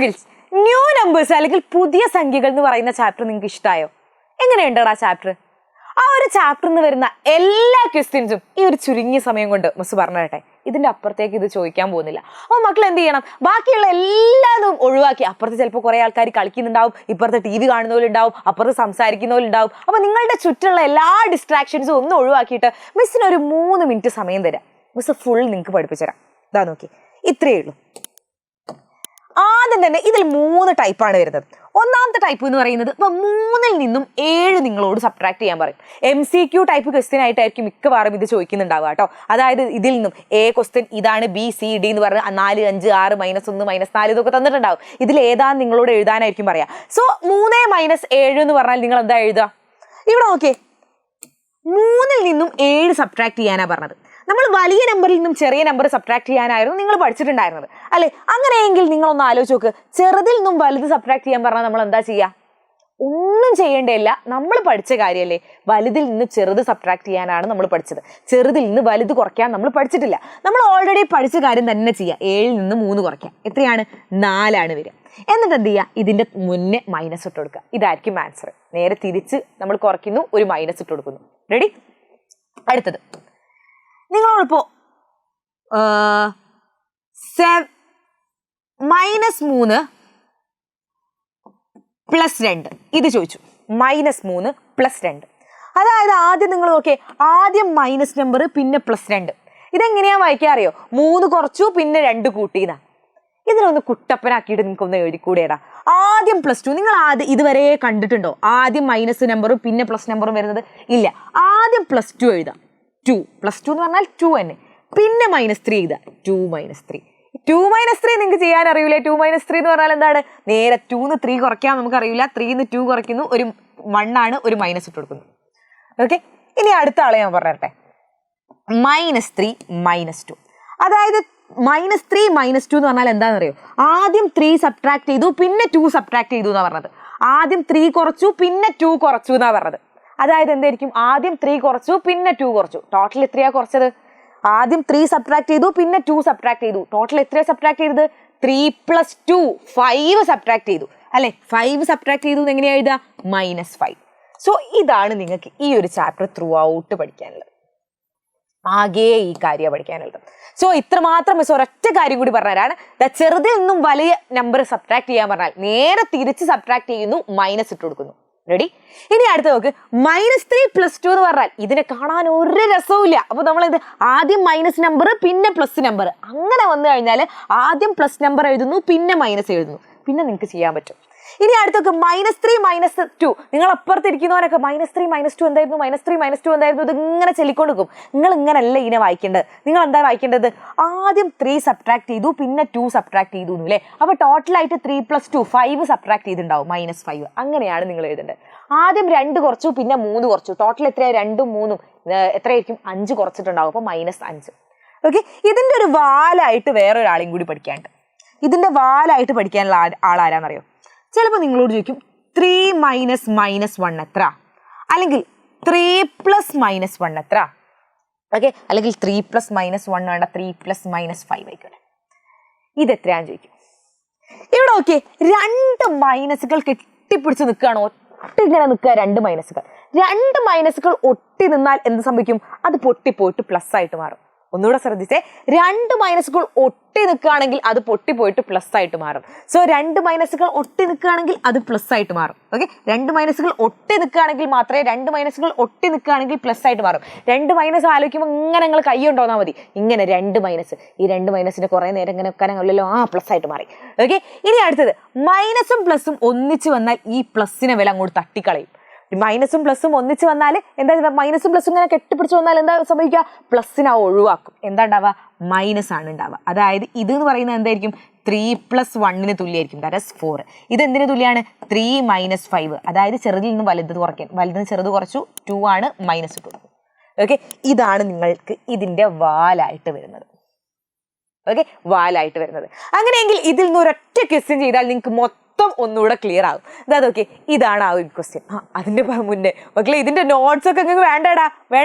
Kills, new numbers അല്ലെങ്കിൽ പുതിയ സംഖ്യകൾ എന്ന് പറയുന്ന ചാപ്റ്റർ നിങ്ങൾക്ക് ഇഷ്ടമായോ? എങ്ങനെയുണ്ടോ ആ ചാപ്റ്റർ? ആ ഒരു ചാപ്റ്ററിൽ നിന്ന് വരുന്ന എല്ലാ ക്വസ്റ്റ്യൻസും ഈ ഒരു ചുരുങ്ങിയ സമയം കൊണ്ട് മിസ് പറഞ്ഞു തരട്ടെ. ഇതിന്റെ അപ്പുറത്തേക്ക് ഇത് ചോദിക്കാൻ പോകുന്നില്ല. അപ്പോൾ മക്കൾ എന്ത് ചെയ്യണം? ബാക്കിയുള്ള എല്ലാതും ഒഴിവാക്കി, അപ്പുറത്ത് ചിലപ്പോൾ കുറേ ആൾക്കാർ കളിക്കുന്നുണ്ടാവും, ഇപ്പുറത്ത് TV കാണുന്നവരുണ്ടാവും, അപ്പുറത്ത് സംസാരിക്കുന്നവരുണ്ടാവും. അപ്പോൾ നിങ്ങളുടെ ചുറ്റുള്ള എല്ലാ ഡിസ്ട്രാക്ഷൻസും ഒന്ന് ഒഴിവാക്കിയിട്ട് മിസ്സിന് ഒരു 3 മിനിറ്റ് സമയം തരാം. മിസ് ഫുൾ നിങ്ങൾക്ക് പഠിപ്പിച്ചു തരാം. ഇതാ നോക്കി, ഇത്രയേ ഉള്ളൂ. ആദ്യം തന്നെ ഇതിൽ 3 ടൈപ്പാണ് വരുന്നത്. ഒന്നാമത്തെ ടൈപ്പ് എന്ന് പറയുന്നത് ഇപ്പം 3ൽ നിന്നും 7 നിങ്ങളോട് സബ്ട്രാക്ട് ചെയ്യാൻ പറയും. MCQ ടൈപ്പ് ക്വസ്റ്റ്യൻ ആയിട്ടായിരിക്കും മിക്കവാറും ഇത് ചോദിക്കുന്നുണ്ടാവുക കേട്ടോ. അതായത് ഇതിൽ നിന്നും A ക്വസ്റ്റ്യൻ ഇതാണ്, BCD എന്ന് പറഞ്ഞ് 4, 5, 6, -1, -4 ഇതൊക്കെ തന്നിട്ടുണ്ടാവും. ഇതിൽ ഏതാണ് നിങ്ങളോട് എഴുതാനായിരിക്കും പറയാം. സോ 3 - 7 എന്ന് പറഞ്ഞാൽ നിങ്ങൾ എന്താ എഴുതുക? ഇവിടെ നോക്കിയേ, 3ൽ നിന്നും 7 സബ്ട്രാക്ട് ചെയ്യാനാണ് പറഞ്ഞത്. നമ്മൾ വലിയ നമ്പറിൽ നിന്നും ചെറിയ നമ്പർ സബ്ട്രാക്ട് ചെയ്യാനായിരുന്നു നിങ്ങൾ പഠിച്ചിട്ടുണ്ടായിരുന്നത് അല്ലേ? അങ്ങനെയെങ്കിൽ നിങ്ങളൊന്ന് ആലോചിച്ച് നോക്ക്, ചെറുതിൽ നിന്നും വലുത് സബ്ട്രാക്ട് ചെയ്യാൻ പറഞ്ഞാൽ നമ്മൾ എന്താ ചെയ്യുക? ഒന്നും ചെയ്യേണ്ടതില്ല, നമ്മൾ പഠിച്ച കാര്യമല്ലേ. വലുതിൽ നിന്ന് ചെറുത് സബ്ട്രാക്ട് ചെയ്യാനാണ് നമ്മൾ പഠിച്ചത്. ചെറുതിൽ നിന്ന് വലുത് കുറയ്ക്കാൻ നമ്മൾ പഠിച്ചിട്ടില്ല. നമ്മൾ ഓൾറെഡി പഠിച്ച കാര്യം തന്നെ ചെയ്യുക. 7ൽ നിന്ന് 3 കുറയ്ക്കാം. എത്രയാണ്? 4 വരിക. എന്നിട്ട് എന്ത് ചെയ്യുക? ഇതിൻ്റെ മുന്നേ മൈനസ് ഇട്ട് കൊടുക്കുക. ഇതായിരിക്കും ആൻസർ. നേരെ തിരിച്ച് നമ്മൾ കുറയ്ക്കുന്നു, ഒരു മൈനസ് ഇട്ട് കൊടുക്കുന്നു. റെഡി? അടുത്തത് നിങ്ങളോടിപ്പോൾ -3 + 2 ഇത് ചോദിച്ചു. -3 + 2, അതായത് ആദ്യം നിങ്ങൾ നോക്കിയേ, ആദ്യം മൈനസ് നമ്പർ പിന്നെ +2. ഇതെങ്ങനെയാ വായിക്കാൻ അറിയോ? 3 കുറച്ചു പിന്നെ 2 കൂട്ടിയെന്നാ. ഇതിനൊന്ന് കുട്ടപ്പനാക്കിയിട്ട് നിങ്ങൾക്കൊന്ന് എഴുതിക്കൂടെടാ. ആദ്യം +2 നിങ്ങൾ ഇതുവരെ കണ്ടിട്ടുണ്ടോ? ആദ്യം മൈനസ് നമ്പറും പിന്നെ പ്ലസ് നമ്പറും വരുന്നത്? ഇല്ല. ആദ്യം +2 എഴുതാം. 2 + 2 എന്ന് പറഞ്ഞാൽ 2 തന്നെ. പിന്നെ -3 എഴുതാം. 2 - 3. 2 - 3 നിങ്ങൾക്ക് ചെയ്യാൻ അറിയില്ലേ? 2 - 3 എന്ന് പറഞ്ഞാൽ എന്താണ്? നേരെ 2ന്ന് 3 കുറയ്ക്കാൻ നമുക്ക് അറിയില്ല. 3ന്ന് 2 കുറയ്ക്കുന്നു, ഒരു 1 ആണ്, ഒരു മൈനസ് ഇട്ട് കൊടുക്കുന്നു. ഓക്കെ, ഇനി അടുത്ത ആളെ ഞാൻ പറഞ്ഞിട്ടെ. -3 - 2, അതായത് -3 - 2 എന്ന് പറഞ്ഞാൽ എന്താണെന്ന് അറിയോ? ആദ്യം 3 സബ്ട്രാക്ട് ചെയ്തു പിന്നെ 2 സബ്ട്രാക്ട് ചെയ്തു എന്നാണ് പറഞ്ഞത്. ആദ്യം 3 കുറച്ചു പിന്നെ 2 കുറച്ചു എന്നാണ് പറഞ്ഞത്. അതായത് എന്തായിരിക്കും? ആദ്യം 3 കുറച്ചു പിന്നെ 2 കുറച്ചു. ടോട്ടൽ എത്രയാ കുറച്ചത്? ആദ്യം 3 സബ്ട്രാക്ട് ചെയ്തു പിന്നെ 2 സബ്ട്രാക്ട് ചെയ്തു. ടോട്ടൽ എത്രയാ സബ്ട്രാക്ട് ചെയ്തത്? 3 + 2 5 സബ്ട്രാക്ട് ചെയ്തു അല്ലെ? 5 സബ്ട്രാക്ട് ചെയ്തു എങ്ങനെയാ എഴുതുക? -5. സോ ഇതാണ് നിങ്ങൾക്ക് ഈ ഒരു ചാപ്റ്റർ ത്രൂ ഔട്ട് പഠിക്കാനുള്ളത്. ആകെ ഈ കാര്യം പഠിക്കാനുള്ളത്. സോ ഇത്രമാത്രം മിസ് ഒരൊറ്റ കാര്യം കൂടി പറഞ്ഞുതരാണ്. ചെറുതിൽ നിന്നും വലിയ നമ്പർ സബ്ട്രാക്ട് ചെയ്യാൻ പറഞ്ഞാൽ നേരെ തിരിച്ച് സബ്ട്രാക്ട് ചെയ്യുന്നു, മൈനസ് ഇട്ട് കൊടുക്കുന്നു. റെഡി? ഇനി അടുത്ത് നോക്ക്, -3 + 2 എന്ന് പറഞ്ഞാൽ ഇതിനെ കാണാൻ ഒരു രസവും ഇല്ല. അപ്പോൾ നമ്മൾ ഇത് ആദ്യം മൈനസ് നമ്പർ പിന്നെ പ്ലസ് നമ്പർ അങ്ങനെ വന്നു കഴിഞ്ഞാൽ ആദ്യം പ്ലസ് നമ്പർ എഴുതുന്നു പിന്നെ മൈനസ് എഴുതുന്നു. പിന്നെ നിങ്ങൾക്ക് ചെയ്യാൻ പറ്റും. ഇനി അടുത്തൊക്കെ -3 - 2. നിങ്ങൾ അപ്പുറത്തിരിക്കുന്നവരൊക്കെ -3 - 2 എന്തായിരുന്നു? -3 - 2 എന്തായിരുന്നു? ഇത് ഇങ്ങനെ ചൊല്ലിക്കൊണ്ട് നിൽക്കും. നിങ്ങൾ ഇങ്ങനല്ല ഇതിനെ വായിക്കേണ്ടത്. നിങ്ങൾ എന്താ വായിക്കേണ്ടത്? ആദ്യം 3 സബ്ട്രാക്ട് ചെയ്തു പിന്നെ 2 സബ്ട്രാക്ട് ചെയ്തു അല്ലേ? അപ്പോൾ ടോട്ടലായിട്ട് 3 + 2 5 സബ്ട്രാക്ട് ചെയ്തിട്ടുണ്ടാവും, -5. അങ്ങനെയാണ് നിങ്ങൾ എഴുതേണ്ടത്. ആദ്യം 2 കുറച്ചു പിന്നെ 3 കുറച്ചു. ടോട്ടൽ എത്രയാണ്? 2ഉം 3ഉം എത്രയായിരിക്കും? 5 കുറച്ചിട്ടുണ്ടാവും. അപ്പോൾ -5. ഓക്കെ, ഇതിൻ്റെ ഒരു വാലായിട്ട് വേറൊരാളെയും കൂടി പഠിക്കാനുണ്ട്. ഇതിൻ്റെ വാലായിട്ട് പഠിക്കാനുള്ള ആളാരാന്നറിയോ? ചിലപ്പോൾ നിങ്ങളോട് ചോദിക്കും 3 - -1 എത്ര, അല്ലെങ്കിൽ 3 + -1 എത്ര. ഓക്കെ, അല്ലെങ്കിൽ 3 + -1 വേണ്ട, 3 + -5 ആയിക്കോട്ടെ. ഇതെത്രയാണെന്ന് ചോദിക്കും. ഇവിടെ ഓക്കെ, 2 മൈനസുകൾ കെട്ടിപ്പിടിച്ച് നിൽക്കുകയാണ്. ഒട്ടിങ്ങനെ നിൽക്കുക 2 മൈനസുകൾ. 2 മൈനസുകൾ ഒട്ടി നിന്നാൽ എന്ത് സംഭവിക്കും? അത് പൊട്ടിപ്പോയിട്ട് പ്ലസ് ആയിട്ട് മാറും. ഒന്നുകൂടെ ശ്രദ്ധിച്ചേ, 2 മൈനസുകൾ ഒട്ടി നിൽക്കുകയാണെങ്കിൽ അത് പൊട്ടിപ്പോയിട്ട് പ്ലസ് ആയിട്ട് മാറും. സോ 2 മൈനസുകൾ ഒട്ടി നിൽക്കുകയാണെങ്കിൽ അത് പ്ലസ് ആയിട്ട് മാറും. ഓക്കെ, 2 മൈനസുകൾ ഒട്ടി നിൽക്കുകയാണെങ്കിൽ മാത്രമേ 2 മൈനസുകൾ ഒട്ടി നിൽക്കുകയാണെങ്കിൽ പ്ലസ് ആയിട്ട് മാറും. 2 മൈനസ് ആലോചിക്കുമ്പോൾ ഇങ്ങനെ നിങ്ങൾ കൈ കൊണ്ടുവന്നാൽ മതി. ഇങ്ങനെ 2 മൈനസ്, ഈ 2 മൈനസിന്റെ കുറേ നേരം ഇങ്ങനെ വെക്കാനല്ലോ, പ്ലസ് ആയിട്ട് മാറി. ഓക്കെ, ഇനി അടുത്തത് മൈനസും പ്ലസും ഒന്നിച്ച് വന്നാൽ ഈ പ്ലസിനെ വില അങ്ങോട്ട് തട്ടിക്കളയും. മൈനസും പ്ലസും ഒന്നിച്ച് വന്നാൽ എന്താ? മൈനസും പ്ലസും ഇങ്ങനെ കെട്ടിപ്പിടിച്ച് വന്നാൽ എന്താ സംഭവിക്കുക? പ്ലസിനെ ഒഴിവാക്കും. എന്താ ഉണ്ടാവുക? മൈനസ് ആണ് ഉണ്ടാവുക. അതായത് ഇത് എന്ന് പറയുന്നത് എന്തായിരിക്കും? 3 + 1 തുല്യമായിരിക്കും. That is 4. ഇത് എന്തിനു തുല്യമാണ്? 3 - 5. അതായത് ചെറുതിൽ നിന്ന് വലുത് കുറയ്ക്കാൻ. വലുതിന് ചെറുത് കുറച്ചു, 2 ആണ്, മൈനസ് 2. ഓക്കെ, ഇതാണ് നിങ്ങൾക്ക് ഇതിൻ്റെ വാലായിട്ട് വരുന്നത്. ഓക്കെ, വാലായിട്ട് വരുന്നത്. അങ്ങനെയെങ്കിൽ ഇതിൽ നിന്ന് ഒരൊറ്റ ക്വസ്റ്റ്യൻ ചെയ്താൽ നിങ്ങൾക്ക് മൊത്തം ഒന്നുകൂടെ ക്ലിയർ ആകും. അതൊക്കെ ഇതാണ് ആ ഒരു ക്വസ്റ്റ്യൻ. അതിന്റെ മുന്നേ മക്കളെ ഇതിന്റെ നോട്ട്സ് ഒക്കെ നിങ്ങൾക്ക് വേണ്ടേടാ,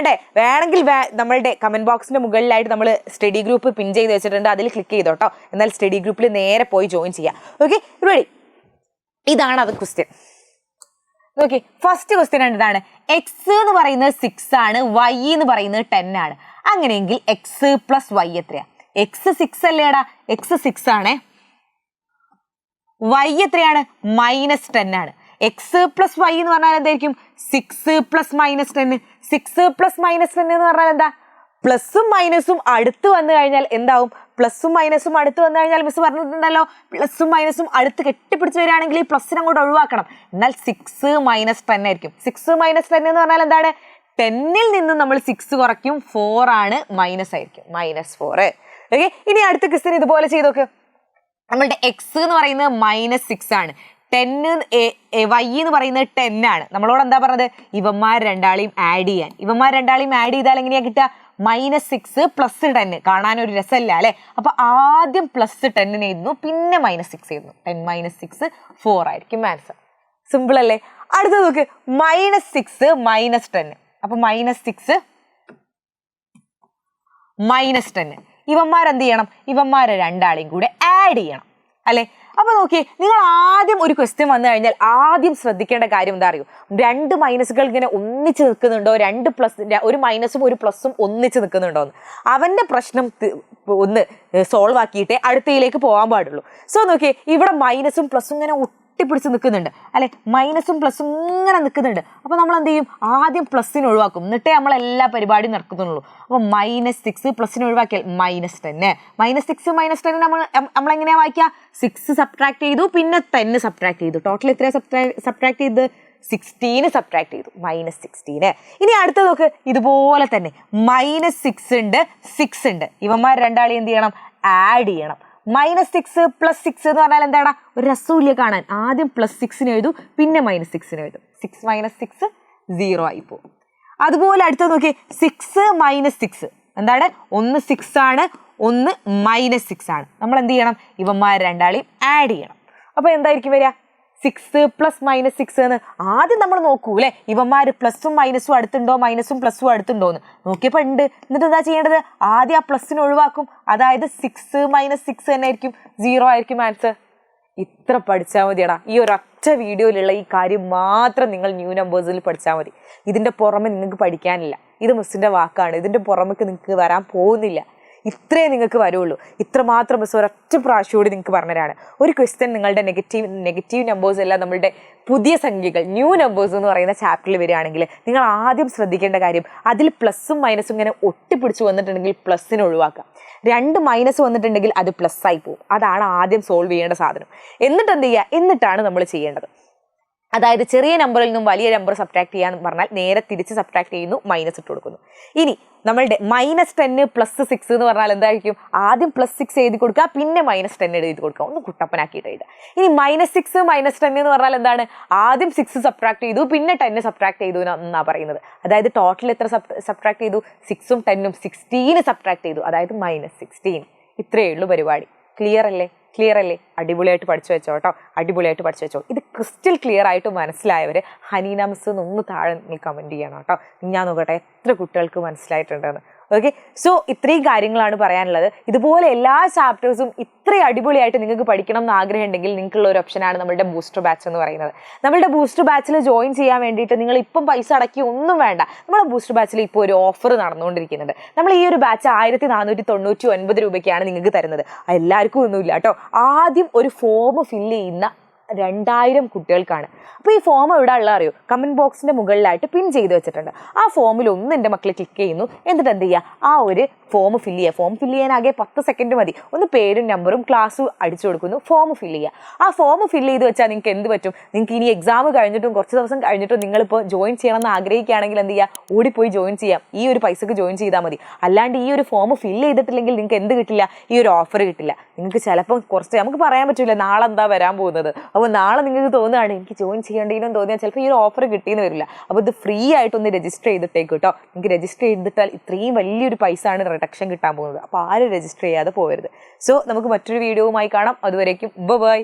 വേണമെങ്കിൽ നമ്മളുടെ കമന്റ് ബോക്സിന്റെ മുകളിലായിട്ട് നമ്മൾ സ്റ്റഡി ഗ്രൂപ്പ് പിൻ ചെയ്ത് വെച്ചിട്ടുണ്ട്, അതിൽ ക്ലിക്ക് ചെയ്തോട്ടോ. എന്നാൽ സ്റ്റഡി ഗ്രൂപ്പിൽ നേരെ പോയി ജോയിൻ ചെയ്യാം. Okay, ready? ഇതാണ് അത് ക്വസ്റ്റ്യൻ. ഓക്കെ, ഫസ്റ്റ് ക്വസ്റ്റ്യൻ എന്താണ്? എക്സ് എന്ന് പറയുന്നത് 6 ആണ്, വൈ എന്ന് പറയുന്നത് 10 ആണ്. അങ്ങനെയെങ്കിൽ എക്സ് പ്ലസ് വൈ എത്രയാ? എക്സ് 6 അല്ലേടാ, എക്സ് 6 ആണേ. വൈ എത്രയാണ്? -10 ആണ്. എക്സ് പ്ലസ് വൈ എന്ന് പറഞ്ഞാൽ എന്തായിരിക്കും? 6 പ്ലസ് -10. 6 പ്ലസ് -10 എന്ന് പറഞ്ഞാൽ എന്താ? പ്ലസും മൈനസും അടുത്ത് വന്നു കഴിഞ്ഞാൽ എന്താവും? പ്ലസും മൈനസും അടുത്ത് വന്നു കഴിഞ്ഞാൽ മിസ് പറഞ്ഞിട്ടുണ്ടല്ലോ, പ്ലസും മൈനസും അടുത്ത് കെട്ടിപ്പിടിച്ച് വരികയാണെങ്കിൽ ഈ പ്ലസിനെ അങ്ങോട്ട് ഒഴിവാക്കണം. എന്നാൽ 6 - 10 ആയിരിക്കും. 6 - 10 എന്ന് പറഞ്ഞാൽ എന്താണ്? 10ൽ നിന്ന് നമ്മൾ 6 കുറയ്ക്കും, 4 ആണ്, മൈനസ് ആയിരിക്കും, -4. ഓക്കെ, ഇനി അടുത്ത ക്വസ്റ്റ്യൻ ഇതുപോലെ ചെയ്ത് നോക്ക്. നമ്മളുടെ എക്സ് എന്ന് പറയുന്നത് -6 ആണ്, 10 വൈ എന്ന് പറയുന്നത് 10 ആണ്. നമ്മളോട് എന്താ പറഞ്ഞത്? ഇവന്മാർ രണ്ടാളെയും ആഡ് ചെയ്യാൻ. ഇവന്മാർ രണ്ടാളെയും ആഡ് ചെയ്താൽ എങ്ങനെയാ കിട്ടുക? -6 + 10. കാണാനൊരു രസമല്ല അല്ലെ? അപ്പൊ ആദ്യം +10 എഴുതുന്നു, പിന്നെ -6 എഴുതുന്നു. 10 - 6 4 ആയിരിക്കും ആൻസർ. സിമ്പിൾ അല്ലേ? അടുത്ത നോക്ക്, -6 - 10. അപ്പൊ -6 -10. ഇവന്മാർ എന്ത് ചെയ്യണം? ഇവന്മാരെ രണ്ടാളെയും കൂടെ ആഡ് ചെയ്യണം അല്ലെ? അപ്പൊ നോക്കിയേ, നിങ്ങൾ ആദ്യം ഒരു ക്വസ്റ്റ്യൻ വന്നു കഴിഞ്ഞാൽ ആദ്യം ശ്രദ്ധിക്കേണ്ട കാര്യം എന്താ അറിയോ? 2 മൈനസുകൾ ഇങ്ങനെ ഒന്നിച്ച് നിൽക്കുന്നുണ്ടോ, 2 പ്ലസ്, ഒരു മൈനസും ഒരു പ്ലസും ഒന്നിച്ച് നിൽക്കുന്നുണ്ടോ എന്ന്. അവന്റെ പ്രശ്നം ഒന്ന് സോൾവ് ആക്കിയിട്ടേ അടുത്തയിലേക്ക് പോകാൻ പാടുള്ളൂ. സോ നോക്കിയേ, ഇവിടെ മൈനസും പ്ലസും ഇങ്ങനെ ഒട്ടിപ്പിടിച്ച് നിൽക്കുന്നുണ്ട് അല്ലെ? മൈനസും പ്ലസും ഇങ്ങനെ നിൽക്കുന്നുണ്ട്. അപ്പൊ നമ്മൾ എന്ത് ചെയ്യും? ആദ്യം പ്ലസിന് ഒഴിവാക്കും, എന്നിട്ടേ നമ്മൾ എല്ലാ പരിപാടിയും നടക്കുന്നുള്ളൂ. അപ്പൊ -6 പ്ലസിന് ഒഴിവാക്കിയാൽ -10. -6 - 10 നമ്മൾ എങ്ങനെയാ വായിക്കുക? 6 സബ്ട്രാക്ട് ചെയ്തു, പിന്നെ 10 സബ്ട്രാക്ട് ചെയ്തു. ടോട്ടൽ എത്രയാ സബ്ട്രാക്ട് ചെയ്ത്? 16 സബ്ട്രാക്ട് ചെയ്തു, -16. ഇനി അടുത്ത നോക്ക്, ഇതുപോലെ തന്നെ -6 ഉണ്ട്, 6 ഉണ്ട്. ഇവന്മാർ രണ്ടാളെയും എന്ത് ചെയ്യണം? ആഡ് ചെയ്യണം. -6 + 6 എന്ന് പറഞ്ഞാൽ എന്താണ്? ഒരു രസമില്ല കാണാൻ. ആദ്യം +6 എഴുതു, പിന്നെ -6 എഴുതും. 6 - 6 0 ആയി പോകും. അതുപോലെ അടുത്ത നോക്കി, 6 - 6 എന്താണ്? ഒന്ന് 6 ആണ്, ഒന്ന് -6 ആണ്. നമ്മൾ എന്ത് ചെയ്യണം? ഇവന്മാർ രണ്ടാളെയും ആഡ് ചെയ്യണം. അപ്പൊ എന്തായിരിക്കും വരിക? 6 + -6 എന്ന് ആദ്യം നമ്മൾ നോക്കൂ അല്ലെ? ഇവന്മാര് പ്ലസും മൈനസും അടുത്തുണ്ടോ, മൈനസും പ്ലസും അടുത്തുണ്ടോ എന്ന് നോക്കിയപ്പോ ഉണ്ട്. എന്നിട്ട് എന്താ ചെയ്യേണ്ടത്? ആദ്യം ആ പ്ലസിന് ഒഴിവാക്കും. അതായത് 6 - 6 തന്നെ ആയിരിക്കും, 0 ആയിരിക്കും ആൻസർ. ഇത്ര പഠിച്ചാൽ മതിയടാ. ഈ ഒരൊറ്റ വീഡിയോയിലുള്ള ഈ കാര്യം മാത്രം നിങ്ങൾ ന്യൂ നമ്പേഴ്സിൽ പഠിച്ചാൽ മതി. ഇതിന്റെ പുറമെ നിങ്ങൾക്ക് പഠിക്കാനില്ല. ഇത് മിസ്സിന്റെ വാക്കാണ്. ഇതിന്റെ പുറമേക്ക് നിങ്ങൾക്ക് വരാൻ പോകുന്നില്ല. ഇത്രേ നിങ്ങൾക്ക് വരുള്ളൂ. ഇത്ര മാത്രം മിസ് ഒരൊറ്റ പ്രാവശ്യം നിങ്ങൾക്ക് പറഞ്ഞുതരാണ്. ഒരു ക്വസ്റ്റ്യൻ നിങ്ങളുടെ നെഗറ്റീവ് നമ്പേഴ്സ് എല്ലാം നമ്മളുടെ പുതിയ സംഖ്യകൾ, ന്യൂ നമ്പേഴ്സ് എന്ന് പറയുന്ന ചാപ്റ്ററിൽ വരികയാണെങ്കിൽ നിങ്ങൾ ആദ്യം ശ്രദ്ധിക്കേണ്ട കാര്യം, അതിൽ പ്ലസും മൈനസും ഇങ്ങനെ ഒട്ടിപ്പിടിച്ച് വന്നിട്ടുണ്ടെങ്കിൽ പ്ലസിന് ഒഴിവാക്കുക. 2 മൈനസ് വന്നിട്ടുണ്ടെങ്കിൽ അത് പ്ലസ് ആയി പോകും. അതാണ് ആദ്യം സോൾവ് ചെയ്യേണ്ട സാധനം. എന്നിട്ട് എന്ത് ചെയ്യുക? എന്നിട്ടാണ് നമ്മൾ ചെയ്യേണ്ടത്. അതായത് ചെറിയ നമ്പറിൽ നിന്നും വലിയ നമ്പർ സബ്ട്രാക്ട് ചെയ്യാന്ന് പറഞ്ഞാൽ നേരെ തിരിച്ച് സബ്ട്രാക്ട് ചെയ്യുന്നു, മൈനസ് ഇട്ട് കൊടുക്കുന്നു. ഇനി നമ്മളുടെ -10 + 6 എന്ന് പറഞ്ഞാൽ എന്തായിരിക്കും? ആദ്യം +6 എഴുതി കൊടുക്കുക, പിന്നെ -10 എഴുതി കൊടുക്കുക. ഒന്ന് കുട്ടപ്പനാക്കിയിട്ട് എഴുതുക. ഇനി -6 - 10 എന്ന് പറഞ്ഞാൽ എന്താണ്? ആദ്യം 6 സബ്ട്രാക്ട് ചെയ്തു, പിന്നെ 10 സബ്ട്രാക്ട് ചെയ്തു എന്നാണ് പറയുന്നത്. അതായത് ടോട്ടൽ എത്ര സബ്ട്രാക്ട് ചെയ്തു? 6ഉം 10ഉം 16 സബ്ട്രാക്ട് ചെയ്തു, അതായത് -16. ഇത്രയേ ഉള്ളൂ പരിപാടി. ക്ലിയർ അല്ലേ? അടിപൊളിയായിട്ട് പഠിച്ചു വെച്ചോ കേട്ടോ, അടിപൊളിയായിട്ട് പഠിച്ചു വെച്ചോ. ഇത് ക്രിസ്റ്റൽ ക്ലിയർ ആയിട്ട് മനസ്സിലായവർ ഹനീന മിസ് ഒന്ന് താഴെ നിങ്ങൾ കമൻറ്റ് ചെയ്യണം കേട്ടോ. ഞാൻ നോക്കട്ടെ എത്ര കുട്ടികൾക്ക് മനസ്സിലായിട്ടുണ്ടെന്ന്. ഓക്കെ, സോ ഇത്രയും കാര്യങ്ങളാണ് പറയാനുള്ളത്. ഇതുപോലെ എല്ലാ ചാപ്റ്റേഴ്സും ഇത്രയും അടിപൊളിയായിട്ട് നിങ്ങൾക്ക് പഠിക്കണം എന്ന് ആഗ്രഹം ഉണ്ടെങ്കിൽ നിങ്ങൾക്കുള്ള ഒരു ഓപ്ഷനാണ് നമ്മളുടെ ബൂസ്റ്റർ ബാച്ച് എന്ന് പറയുന്നത്. നമ്മളുടെ ബൂസ്റ്റർ ബാച്ചിൽ ജോയിൻ ചെയ്യാൻ വേണ്ടിയിട്ട് നിങ്ങൾ ഇപ്പം പൈസ അടക്കി ഒന്നും വേണ്ട. നമ്മുടെ ബൂസ്റ്റർ ബാച്ചിൽ ഇപ്പോൾ ഒരു ഓഫർ നടന്നുകൊണ്ടിരിക്കുന്നുണ്ട്. നമ്മൾ ഈ ഒരു ബാച്ച് 1499 രൂപയ്ക്കാണ് നിങ്ങൾക്ക് തരുന്നത്. എല്ലാവർക്കും ഒന്നുമില്ല കേട്ടോ. ആദ്യം ഒരു ഫോം ഫില്ല് ചെയ്യുന്ന 2000 കുട്ടികൾക്കാണ്. അപ്പോൾ ഈ ഫോം എവിടെ ഉള്ള അറിയോ? കമൻറ്റ് ബോക്സിൻ്റെ മുകളിലായിട്ട് പിൻ ചെയ്ത് വെച്ചിട്ടുണ്ട്. ആ ഫോമിൽ ഒന്ന് എൻ്റെ മക്കൾ ക്ലിക്ക് ചെയ്യുന്നു. എന്നിട്ട് എന്ത് ചെയ്യുക? ആ ഒരു ഫോം ഫില്ല് ചെയ്യുക. ഫോം ഫില്ല് ചെയ്യാനാകെ 10 സെക്കൻഡ് മതി. ഒന്ന് പേരും നമ്പറും ക്ലാസ്സും അടിച്ചു കൊടുക്കുന്നു, ഫോം ഫില്ല് ചെയ്യുക. ആ ഫോം ഫില്ല് ചെയ്ത് വെച്ചാൽ നിങ്ങൾക്ക് എന്ത് പറ്റും? നിങ്ങൾക്ക് ഇനി എക്സാം കഴിഞ്ഞിട്ടും കുറച്ച് ദിവസം കഴിഞ്ഞിട്ടും നിങ്ങളിപ്പോൾ ജോയിൻ ചെയ്യണമെന്ന് ആഗ്രഹിക്കുകയാണെങ്കിൽ എന്ത് ചെയ്യുക? ഓടിപ്പോയി ജോയിൻ ചെയ്യാം. ഈ ഒരു പൈസക്ക് ജോയിൻ ചെയ്താൽ മതി. അല്ലാണ്ട് ഈ ഒരു ഫോം ഫില്ല് ചെയ്തിട്ടില്ലെങ്കിൽ നിങ്ങൾക്ക് എന്ത് കിട്ടില്ല? ഈ ഒരു ഓഫർ കിട്ടില്ല. നിങ്ങൾക്ക് ചിലപ്പോൾ കുറച്ച് നമുക്ക് പറയാൻ പറ്റില്ല നാളെ എന്താ വരാൻ പോകുന്നത്. അപ്പോൾ നാളെ നിങ്ങൾക്ക് തോന്നുകയാണ് എനിക്ക് ജോയിൻ ചെയ്യേണ്ടതിനും തോന്നിയാൽ ചിലപ്പോൾ ഈ ഒരു ഓഫർ കിട്ടിയെന്ന് വരില്ല. അപ്പോൾ ഇത് ഫ്രീ ആയിട്ടൊന്ന് രജിസ്റ്റർ ചെയ്തിട്ടേക്ക് കേട്ടോ. നിങ്ങൾക്ക് രജിസ്റ്റർ ചെയ്തിട്ടാൽ ഇത്രയും വലിയൊരു പൈസ ആണ് പ്രൊട്ടക്ഷൻ കിട്ടാൻ പോകുന്നത്. അപ്പോൾ ആരും രജിസ്റ്റർ ചെയ്യാതെ പോകരുത്. സോ നമുക്ക് മറ്റൊരു വീഡിയോവുമായി കാണാം. അതുവരേക്കും ബൈ.